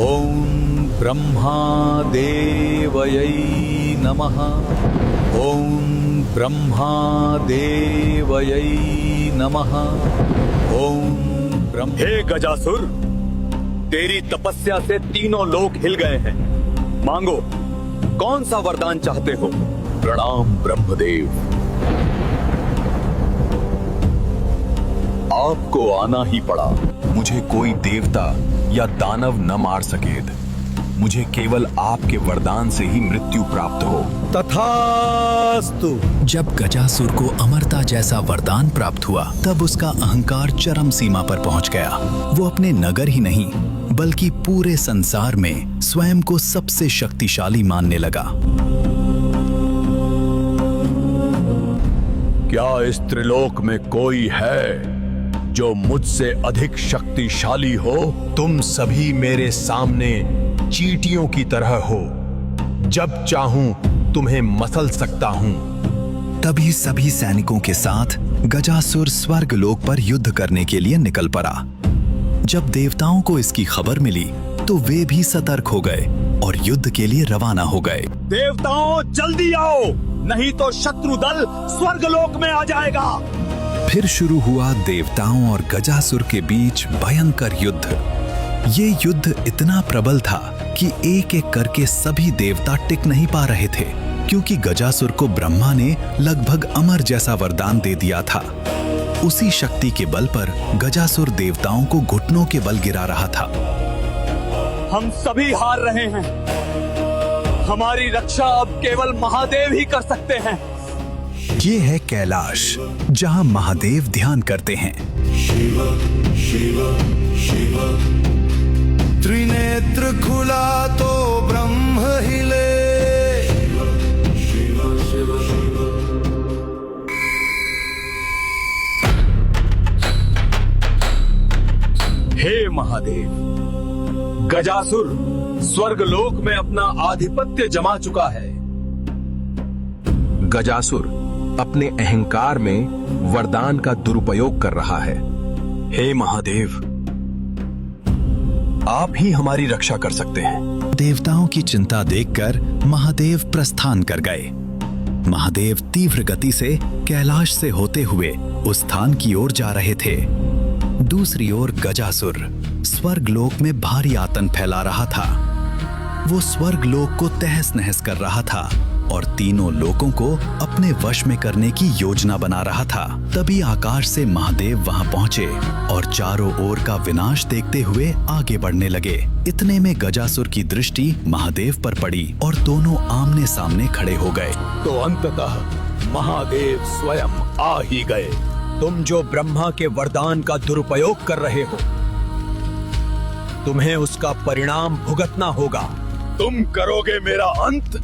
ओम ब्रह्मादेवयै नमः। ओम ब्रह्मादेवयै नमः। ओम ब्रह्म। हे गजासुर, तेरी तपस्या से तीनों लोक हिल गए हैं। मांगो, कौन सा वरदान चाहते हो? प्रणाम ब्रह्मदेव। आपको आना ही पड़ा। मुझे कोई देवता या दानव न मार सकेत। मुझे केवल आपके वरदान से ही मृत्यु प्राप्त हो। तथास्तु। जब गजासुर को अमरता जैसा वरदान प्राप्त हुआ, तब उसका अहंकार चरम सीमा पर पहुंच गया। वो अपने नगर ही नहीं बल्कि पूरे संसार में स्वयं को सबसे शक्तिशाली मानने लगा। क्या इस त्रिलोक में कोई है जो मुझसे अधिक शक्तिशाली हो? तुम सभी मेरे सामने चींटियों की तरह हो। जब चाहूं तुम्हें मसल सकता हूं। तभी सभी सैनिकों के साथ गजासुर स्वर्गलोक पर युद्ध करने के लिए निकल पड़ा। जब देवताओं को इसकी खबर मिली तो वे भी सतर्क हो गए और युद्ध के लिए रवाना हो गए। देवताओं, जल्दी आओ, नहीं तो शत्रु दल स्वर्गलोक में आ जाएगा। फिर शुरू हुआ देवताओं और गजासुर के बीच भयंकर युद्ध। ये युद्ध इतना प्रबल था कि एक एक करके सभी देवता टिक नहीं पा रहे थे, क्योंकि गजासुर को ब्रह्मा ने लगभग अमर जैसा वरदान दे दिया था। उसी शक्ति के बल पर गजासुर देवताओं को घुटनों के बल गिरा रहा था। हम सभी हार रहे हैं। हमारी रक्षा अब केवल महादेव ही कर सकते हैं। ये है कैलाश, जहां महादेव ध्यान करते हैं। त्रिनेत्र खुला तो ब्रह्म हिले। हे महादेव, गजासुर स्वर्गलोक में अपना आधिपत्य जमा चुका है। गजासुर अपने अहंकार में वरदान का दुरुपयोग कर रहा है। हे महादेव, आप ही हमारी रक्षा कर सकते हैं। देवताओं की चिंता देखकर महादेव प्रस्थान कर गए। महादेव तीव्र गति से कैलाश से होते हुए उस स्थान की ओर जा रहे थे। दूसरी ओर गजासुर स्वर्गलोक में भारी आतंक फैला रहा था। वो स्वर्गलोक को तहस नहस कर रहा था और तीनों लोकों को अपने वश में करने की योजना बना रहा था। तभी आकाश से महादेव वहां पहुंचे और चारों ओर का विनाश देखते हुए आगे बढ़ने लगे। इतने में गजासुर की दृष्टि महादेव पर पड़ी और दोनों आमने सामने खड़े हो गए। तो अंततः महादेव स्वयं आ ही गए। तुम जो ब्रह्मा के वरदान का दुरुपयोग कर रहे हो, तुम्हें उसका परिणाम भुगतना होगा। तुम करोगे मेरा अंत?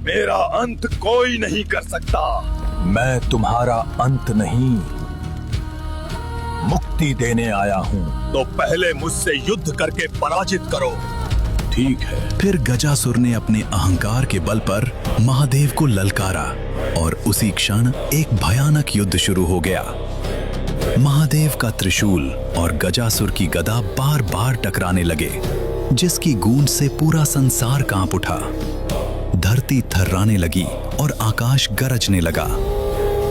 मेरा अंत कोई नहीं कर सकता। मैं तुम्हारा अंत नहीं, मुक्ति देने आया हूं। तो पहले मुझसे युद्ध करके पराजित करो। ठीक है। फिर गजासुर ने अपने अहंकार के बल पर महादेव को ललकारा और उसी क्षण एक भयानक युद्ध शुरू हो गया। महादेव का त्रिशूल और गजासुर की गदा बार बार टकराने लगे, जिसकी गूंज से पूरा संसार कांप उठा। धरती थर्राने लगी और आकाश गरजने लगा।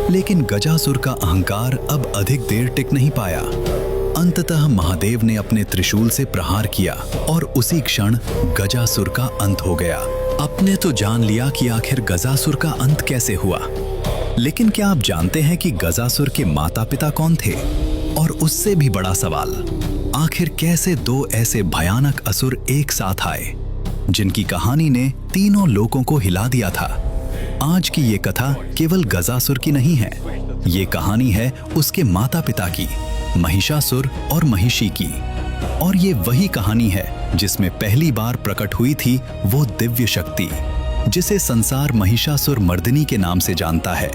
लेकिन गजासुर का अहंकार अब अधिक देर टिक नहीं पाया। अंततः महादेव ने अपने त्रिशूल से प्रहार किया और उसी क्षण गजासुर का अंत हो गया। आपने तो जान लिया कि आखिर गजासुर का अंत कैसे हुआ, लेकिन क्या आप जानते हैं कि गजासुर के माता पिता कौन थे? और उससे भी बड़ा सवाल, आखिर कैसे दो ऐसे भयानक असुर एक साथ आए जिनकी कहानी ने तीनों लोगों को हिला दिया था? आज की ये कथा केवल गजासुर की नहीं है, ये कहानी है उसके माता पिता की, महिषासुर और महिषी की। और ये वही कहानी है जिसमें पहली बार प्रकट हुई थी वो दिव्य शक्ति जिसे संसार महिषासुर मर्दिनी के नाम से जानता है।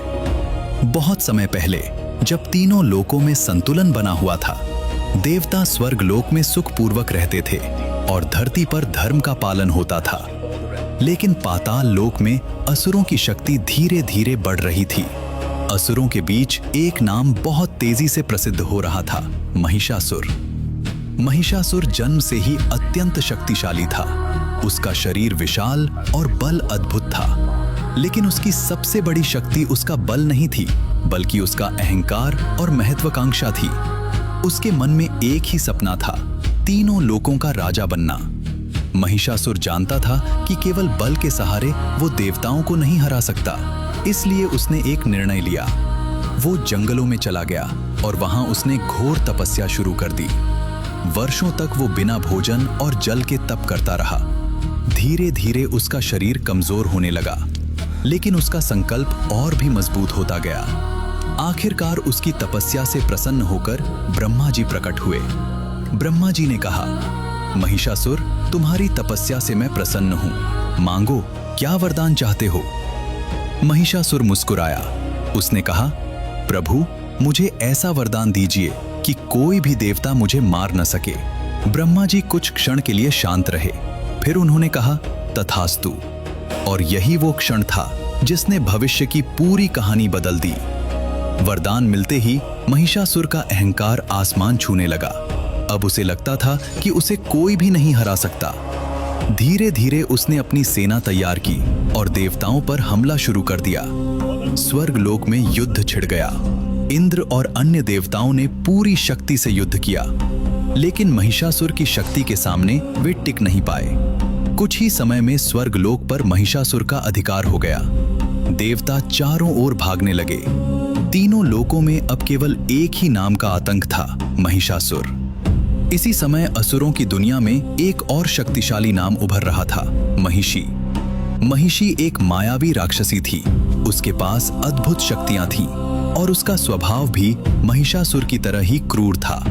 बहुत समय पहले जब तीनों लोकों में संतुलन बना हुआ था, देवता स्वर्गलोक में सुखपूर्वक रहते थे और धरती पर धर्म का पालन होता था। लेकिन पाताल लोक में असुरों की शक्ति धीरे धीरे बढ़ रही थी। असुरों के बीच एक नाम बहुत तेजी से प्रसिद्ध हो रहा था, महिषासुर। महिषासुर जन्म से ही अत्यंत शक्तिशाली था। उसका शरीर विशाल और बल अद्भुत था, लेकिन उसकी सबसे बड़ी शक्ति उसका बल नहीं थी, बल्कि उसका अहंकार और महत्वाकांक्षा थी। उसके मन में एक ही सपना था, तीनों लोकों का राजा बनना। महिषासुर जानता था कि केवल बल के सहारे वो देवताओं को नहीं हरा सकता, इसलिए उसने एक निर्णय लिया। वो जंगलों में चला गया और वहां उसने घोर तपस्या शुरू कर दी। वर्षों तक वो बिना भोजन और जल के तप करता रहा। धीरे धीरे उसका शरीर कमजोर होने लगा, लेकिन उसका संकल्प और भी मजबूत होता गया। आखिरकार उसकी तपस्या से प्रसन्न होकर ब्रह्मा जी प्रकट हुए। ब्रह्मा जी ने कहा, महिषासुर, तुम्हारी तपस्या से मैं प्रसन्न हूं। मांगो, क्या वरदान चाहते हो? महिषासुर मुस्कुराया। उसने कहा, प्रभु, मुझे ऐसा वरदान दीजिए कि कोई भी देवता मुझे मार न सके। ब्रह्मा जी कुछ क्षण के लिए शांत रहे, फिर उन्होंने कहा, तथास्तु। और यही वो क्षण था जिसने भविष्य की पूरी कहानी बदल दी। वरदान मिलते ही महिषासुर का अहंकार आसमान छूने लगा। अब उसे लगता था कि उसे कोई भी नहीं हरा सकता। धीरे धीरे उसने अपनी सेना तैयार की और देवताओं पर हमला शुरू कर दिया। स्वर्गलोक में युद्ध छिड़ गया। इंद्र और अन्य देवताओं ने पूरी शक्ति से युद्ध किया, लेकिन महिषासुर की शक्ति के सामने वे टिक नहीं पाए। कुछ ही समय में स्वर्गलोक पर महिषासुर का अधिकार हो गया। देवता चारों ओर भागने लगे। तीनों लोकों में अब केवल एक ही नाम का आतंक था, महिषासुर। इसी समय असुरों की दुनिया में एक और शक्तिशाली नाम उभर रहा था, महिषी। महिषी एक मायावी राक्षसी थी। उसके पास अद्भुत शक्तियां थीं और उसका स्वभाव भी महिषासुर की तरह ही क्रूर था।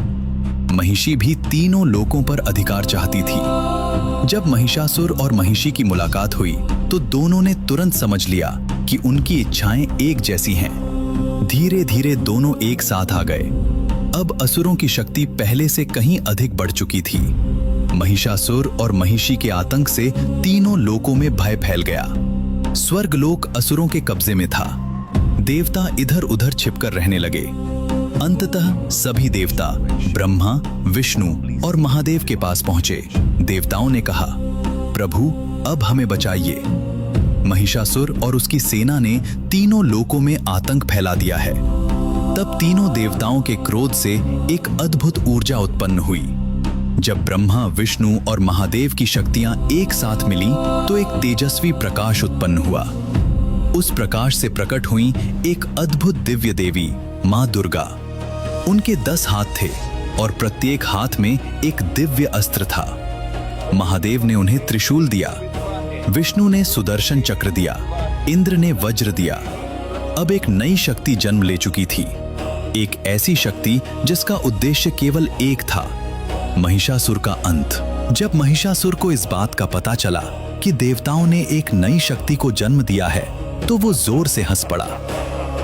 महिषी भी तीनों लोकों पर अधिकार चाहती थी। जब महिषासुर और महिषी की मुलाकात हुई तो दोनों ने तुरंत समझ लिया कि उनकी इच्छाएं एक जैसी हैं। धीरे धीरे दोनों एक साथ आ गए। अब असुरों की शक्ति पहले से कहीं अधिक बढ़ चुकी थी। महिषासुर और महिषी के आतंक से तीनों लोकों में भय फैल गया। स्वर्गलोक असुरों के कब्जे में था। देवता इधर उधर छिपकर रहने लगे। अंततः सभी देवता ब्रह्मा, विष्णु और महादेव के पास पहुंचे। देवताओं ने कहा, प्रभु, अब हमें बचाइए। महिषासुर और उसकी सेना ने तीनों लोकों में आतंक फैला दिया है। तब तीनों देवताओं के क्रोध से एक अद्भुत ऊर्जा उत्पन्न हुई। जब ब्रह्मा, विष्णु और महादेव की शक्तियां एक साथ मिलीं, तो एक तेजस्वी प्रकाश उत्पन्न हुआ। उस प्रकाश से प्रकट हुई एक अद्भुत दिव्य देवी, मां दुर्गा। उनके 10 हाथ थे और प्रत्येक हाथ में एक दिव्य अस्त्र था। महादेव ने उन्हें त्रिशूल दिया, विष्णु ने सुदर्शन चक्र दिया, इंद्र ने वज्र दिया। अब एक नई शक्ति जन्म ले चुकी थी, एक ऐसी शक्ति जिसका उद्देश्य केवल एक था, महिषासुर का अंत। जब महिषासुर को इस बात का पता चला कि देवताओं ने एक नई शक्ति को जन्म दिया है, तो वो जोर से हंस पड़ा।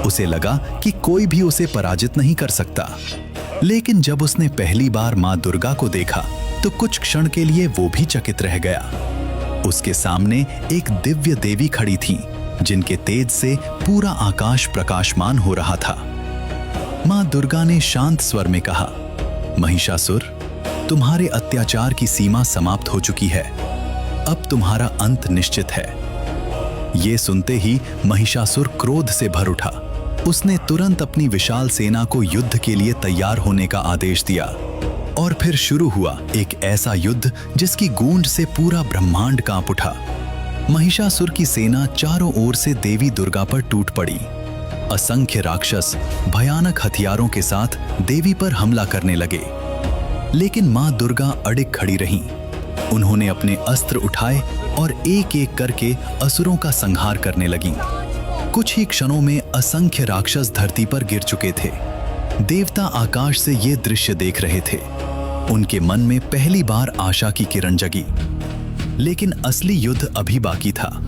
उसे लगा कि कोई भी उसे पराजित नहीं कर सकता। लेकिन जब उसने पहली बार मां दुर्गा को देखा तो कुछ क्षण के लिए वो भी चकित रह गया। उसके सामने एक दिव्य देवी खड़ी थी, जिनके तेज से पूरा आकाश प्रकाशमान हो रहा था। मां दुर्गा ने शांत स्वर में कहा, महिषासुर, तुम्हारे अत्याचार की सीमा समाप्त हो चुकी है। अब तुम्हारा अंत निश्चित है। ये सुनते ही महिषासुर क्रोध से भर उठा। उसने तुरंत अपनी विशाल सेना को युद्ध के लिए तैयार होने का आदेश दिया। और फिर शुरू हुआ एक ऐसा युद्ध जिसकी गूंज से पूरा ब्रह्मांड कांप उठा। महिषासुर की सेना चारों ओर से देवी दुर्गा पर टूट पड़ी। असंख्य राक्षस भयानक हथियारों के साथ देवी पर हमला करने लगे, लेकिन मां दुर्गा अडिग खड़ी रहीं। उन्होंने अपने अस्त्र उठाए और एक एक करके असुरों का संहार करने लगीं। कुछ ही क्षणों में असंख्य राक्षस धरती पर गिर चुके थे। देवता आकाश से ये दृश्य देख रहे थे। उनके मन में पहली बार आशा की किरण जगी। लेकिन असली युद्ध अभी बाकी था।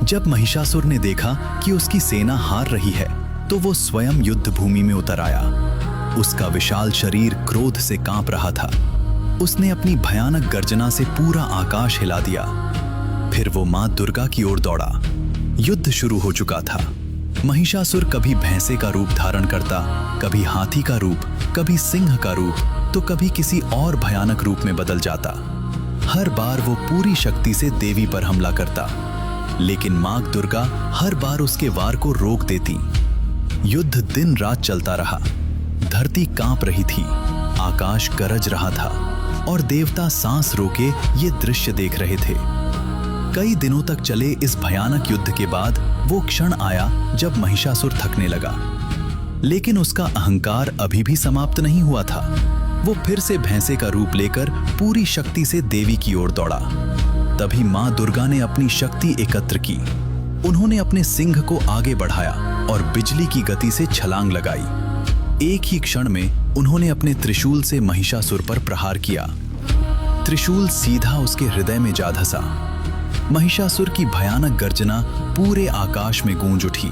जब महिषासुर ने देखा कि उसकी सेना हार रही है, तो वो स्वयं युद्ध भूमि में उतर आया। उसका विशाल शरीर क्रोध से कांप रहा था। उसने अपनी भयानक गर्जना से पूरा आकाश हिला दिया। फिर वो मां दुर्गा की ओर दौड़ा। युद्ध शुरू हो चुका था। महिषासुर कभी भैंसे का रूप धारण करता, कभी हाथी का रूप, कभी सिंह का रूप, तो कभी किसी और भयानक रूप में बदल जाता। हर बार वो पूरी शक्ति से देवी पर हमला करता, लेकिन मां दुर्गा हर बार उसके वार को रोक देती। युद्ध दिन रात चलता रहा। धरती कांप रही थी, आकाश गरज रहा था और देवता सांस रोके ये दृश्य देख रहे थे। कई दिनों तक चले इस भयानक युद्ध के बाद वो क्षण आया जब महिषासुर थकने लगा, लेकिन उसका अहंकार अभी भी समाप्त नहीं हुआ था। वो फिर से भैंसे का रूप लेकर पूरी शक्ति से देवी की ओर दौड़ा। तभी मां दुर्गा ने अपनी शक्ति एकत्र की। उन्होंने अपने सिंह को आगे बढ़ाया और बिजली की गति से छलांग लगाई। एक ही क्षण में उन्होंने अपने त्रिशूल से महिषासुर पर प्रहार किया। त्रिशूल सीधा उसके हृदय में जा धंसा। महिषासुर की भयानक गर्जना पूरे आकाश में गूंज उठी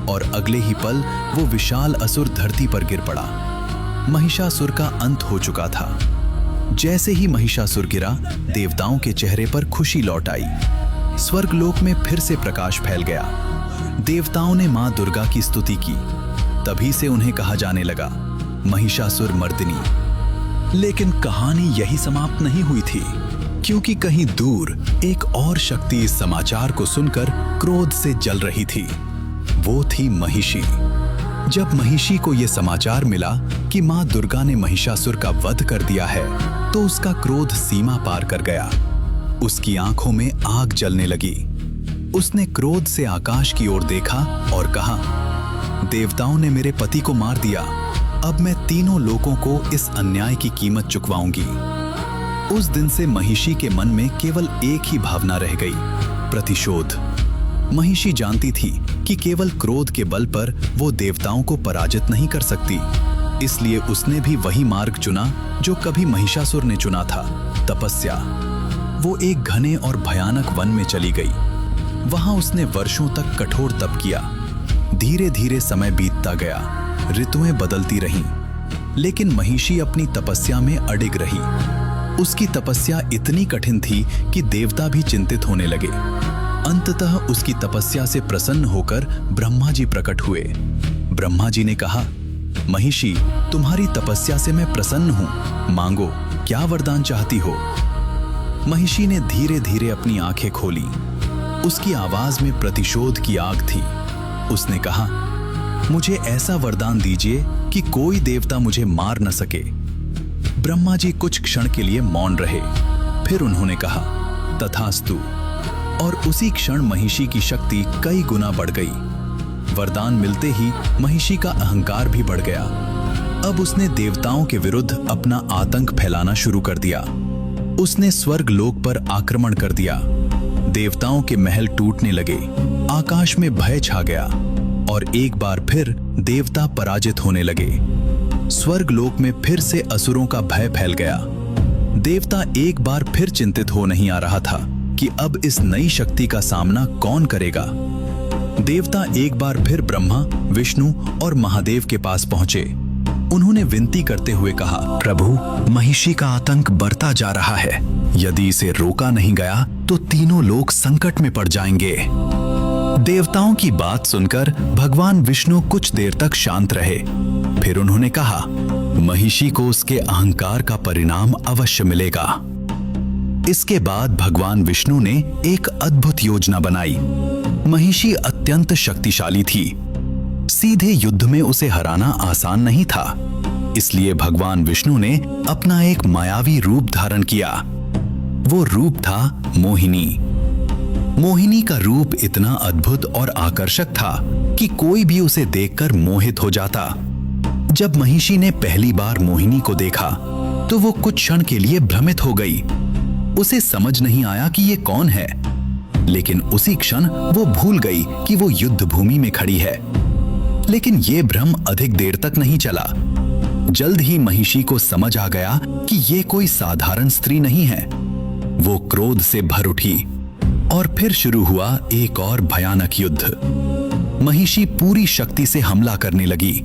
और अगले ही पल वो विशाल असुर धरती पर गिर पड़ा। महिषासुर का अंत हो चुका था। जैसे ही महिषासुर गिरा, देवताओं के चेहरे पर खुशी लौट आई। स्वर्गलोक में फिर से प्रकाश फैल गया। देवताओं ने मां दुर्गा की स्तुति की। तभी से उन्हें कहा जाने लगा महिषासुर मर्दिनी। लेकिन कहानी यही समाप्त नहीं हुई थी, क्योंकि कहीं दूर एक और शक्ति इस समाचार को सुनकर क्रोध से जल रही थी। वो थी महिषी। जब महिषी को यह समाचार मिला कि मां दुर्गा ने महिषासुर का वध कर दिया है, तो उसका क्रोध सीमा पार कर गया। उसकी आंखों में आग जलने लगी। उसने क्रोध से आकाश की ओर देखा और कहा, देवताओं ने मेरे पति को मार दिया। अब मैं तीनों लोगों को इस अन्याय की कीमत चुकवाऊंगी। उस दिन से महिषी के मन में केवल एक ही भावना रह गई, प्रतिशोध। महिषी जानती थी कि केवल क्रोध के बल पर वो देवताओं को पराजित नहीं कर सकती। इसलिए उसने भी वही मार्ग चुना जो कभी महिषासुर ने चुना था, तपस्या। वो एक घने और भयानक वन में चली गई। वहां उसने वर्षों तक कठोर तप किया। धीरे धीरे समय बीतता गया, ऋतुएं बदलती रहीं, लेकिन महिषी अपनी तपस्या में अडिग रही। उसकी तपस्या इतनी कठिन थी कि देवता भी चिंतित होने लगे। अंततः उसकी तपस्या से प्रसन्न होकर ब्रह्मा जी प्रकट हुए। ब्रह्मा जी ने कहा, महिषी, तुम्हारी तपस्या से मैं प्रसन्न हूं, मांगो, क्या वरदान चाहती हो? महिषी ने धीरे धीरे अपनी आंखें खोली। उसकी आवाज में प्रतिशोध की आग थी। उसने कहा, मुझे ऐसा वरदान दीजिए कि कोई देवता मुझे मार न सके। ब्रह्मा जी कुछ क्षण के लिए मौन रहे। फिर उन्होंने कहा, तथास्तु। और उसी क्षण महिषी की शक्ति कई गुना बढ़ गई। वरदान मिलते ही महिषी का अहंकार भी बढ़ गया। अब उसने देवताओं के विरुद्ध अपना आतंक फैलाना शुरू कर दिया। उसने स्वर्गलोक पर आक्रमण कर दिया। देवताओं के महल टूटने लगे, आकाश में भय छा गया और एक बार फिर देवता पराजित होने लगे। स्वर्गलोक में फिर से असुरों का भय फैल गया। देवता एक बार फिर चिंतित हो नहीं आ रहा था कि अब इस नई शक्ति का सामना कौन करेगा। देवता एक बार फिर ब्रह्मा, विष्णु और महादेव के पास पहुंचे। उन्होंने विनती करते हुए कहा, प्रभु, महिषी का आतंक बढ़ता जा रहा है। यदि इसे रोका नहीं गया तो तीनों लोग संकट में पड़ जाएंगे। देवताओं की बात सुनकर भगवान विष्णु कुछ देर तक शांत रहे। फिर उन्होंने कहा, महिषी को उसके अहंकार का परिणाम अवश्य मिलेगा। इसके बाद भगवान विष्णु ने एक अद्भुत योजना बनाई। महिषी अत्यंत शक्तिशाली थी। सीधे युद्ध में उसे हराना आसान नहीं था। इसलिए भगवान विष्णु ने अपना एक मायावी रूप धारण किया। वो रूप था मोहिनी। मोहिनी का रूप इतना अद्भुत और आकर्षक था कि कोई भी उसे देखकर मोहित हो जाता। जब महिषी ने पहली बार मोहिनी को देखा तो वो कुछ क्षण के लिए भ्रमित हो गई। उसे समझ नहीं आया कि ये कौन है, लेकिन उसी क्षण वो भूल गई कि वो युद्ध भूमि में खड़ी है। लेकिन ये भ्रम अधिक देर तक नहीं चला। जल्द ही महिषी को समझ आ गया कि ये कोई साधारण स्त्री नहीं है। वो क्रोध से भर उठी और फिर शुरू हुआ एक और भयानक युद्ध। महिषी पूरी शक्ति से हमला करने लगी।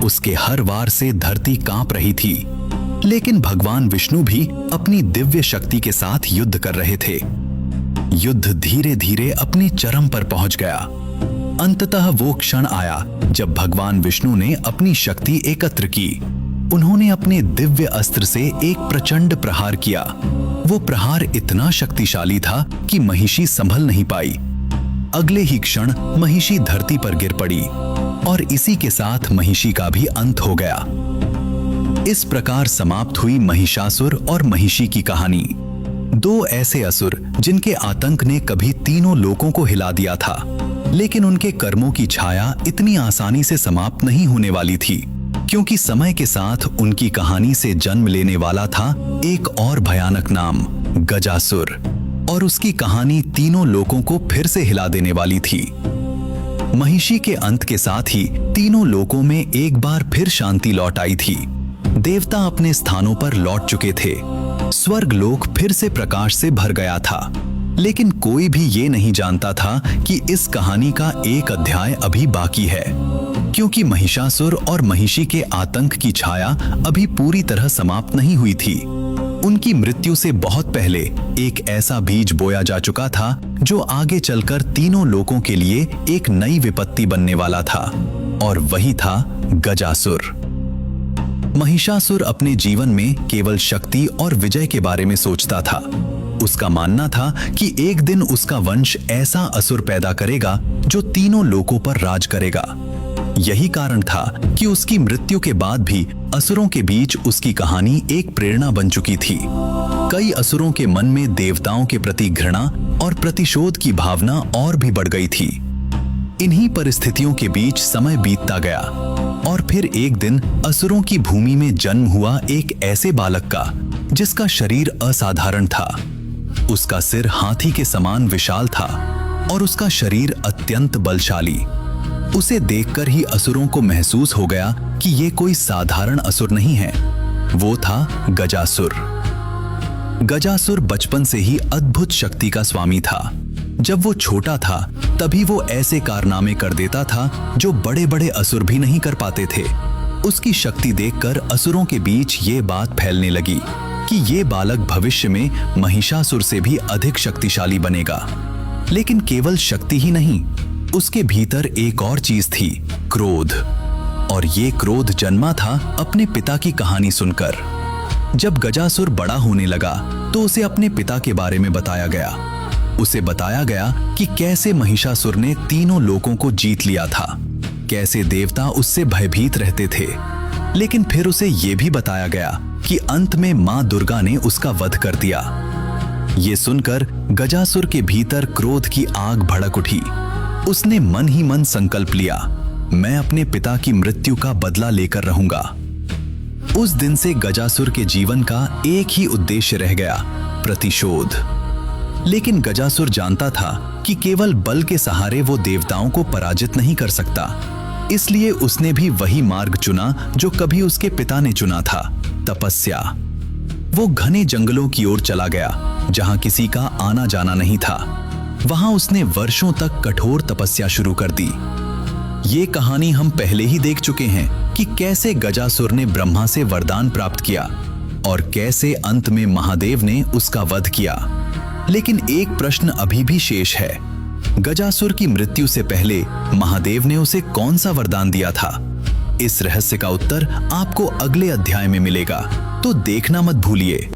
उसके हर वार से धरती कांप रही थी, लेकिन भगवान विष्णु भी अपनी दिव्य शक्ति के साथ युद्ध कर रहे थे। युद्ध धीरे धीरे अपनी चरम पर पहुंच गया। अंततः वो क्षण आया जब भगवान विष्णु ने अपनी शक्ति एकत्र की। उन्होंने अपने दिव्य अस्त्र से एक प्रचंड प्रहार किया। वो प्रहार इतना शक्तिशाली था कि महिषी संभल नहीं पाई। अगले ही क्षण महिषी धरती पर गिर पड़ी और इसी के साथ महिषी का भी अंत हो गया। इस प्रकार समाप्त हुई महिषासुर और महिषी की कहानी। दो ऐसे असुर जिनके आतंक ने कभी तीनों लोकों को हिला दिया था, लेकिन उनके कर्मों की छाया इतनी आसानी से समाप्त नहीं होने वाली थी, क्योंकि समय के साथ उनकी कहानी से जन्म लेने वाला था एक और भयानक नाम, गजासुर, और उसकी कहानी तीनों लोकों को फिर से हिला देने वाली थी। महिषी के अंत के साथ ही तीनों लोकों में एक बार फिर शांति लौट आई थी। देवता अपने स्थानों पर लौट चुके थे। स्वर्ग लोक फिर से प्रकाश से भर गया था, लेकिन कोई भी ये नहीं जानता था कि इस कहानी का एक अध्याय अभी बाकी है, क्योंकि महिषासुर और महिषी के आतंक की छाया अभी पूरी तरह समाप्त नहीं हुई थी। उनकी मृत्यु से बहुत पहले एक ऐसा बीज बोया जा चुका था जो आगे चलकर तीनों लोकों के लिए एक नई विपत्ति बनने वाला था, और वही था गजासुर। महिषासुर अपने जीवन में केवल शक्ति और विजय के बारे में सोचता था। उसका मानना था कि एक दिन उसका वंश ऐसा असुर पैदा करेगा जो तीनों लोकों पर राज करेगा। यही कारण था कि उसकी मृत्यु के बाद भी असुरों के बीच उसकी कहानी एक प्रेरणा बन चुकी थी। कई असुरों के मन में देवताओं के प्रति घृणा और प्रतिशोध की भावना और भी बढ़ गई थी। इन्हीं परिस्थितियों के बीच समय बीतता गया और फिर एक दिन असुरों की भूमि में जन्म हुआ एक ऐसे बालक का जिसका शरीर असाधारण था। उसका सिर हाथी के समान विशाल था और उसका शरीर अत्यंत बलशाली। उसे देखकर ही असुरों को महसूस हो गया कि ये कोई साधारण असुर नहीं है, वो था गजासुर। गजासुर बचपन से ही अद्भुत शक्ति का स्वामी था। जब वो छोटा था तभी वो ऐसे कारनामे कर देता था जो बड़े बड़े असुर भी नहीं कर पाते थे। उसकी शक्ति देखकर असुरों के बीच ये बात फैलने लगी कि ये बालक भविष्य में महिषासुर से भी अधिक शक्तिशाली बनेगा। लेकिन केवल शक्ति ही नहीं, उसके भीतर एक और चीज थी, क्रोध। और ये क्रोध जन्मा था अपने पिता की कहानी सुनकर। जब गजासुर बड़ा होने लगा तो उसे अपने पिता के बारे में बताया गया। उसे बताया गया कि कैसे महिषासुर ने तीनों लोकों को जीत लिया था, कैसे देवता उससे भयभीत रहते थे। लेकिन फिर उसे यह भी बताया गया कि अंत में मां दुर्गा ने उसका वध कर दिया। ये सुनकर गजासुर के भीतर क्रोध की आग भड़क उठी। उसने मन ही मन संकल्प लिया, मैं अपने पिता की मृत्यु का बदला लेकर रहूंगा। उस दिन से गजासुर के जीवन का एक ही उद्देश्य रह गया, प्रतिशोध। लेकिन गजासुर जानता था कि केवल बल के सहारे वो देवताओं को पराजित नहीं कर सकता। इसलिए उसने भी वही मार्ग चुना जो कभी उसके पिता ने चुना था, तपस्या। वो घने जंगलों की ओर चला गया जहां किसी का आना जाना नहीं था। वहां उसने वर्षों तक कठोर तपस्या शुरू कर दी। ये कहानी हम पहले ही देख चुके हैं कि कैसे गजासुर ने ब्रह्मा से वरदान प्राप्त किया और कैसे अंत में महादेव ने उसका वध किया। लेकिन एक प्रश्न अभी भी शेष है, गजासुर की मृत्यु से पहले महादेव ने उसे कौन सा वरदान दिया था? इस रहस्य का उत्तर आपको अगले अध्याय में मिलेगा, तो देखना मत भूलिए।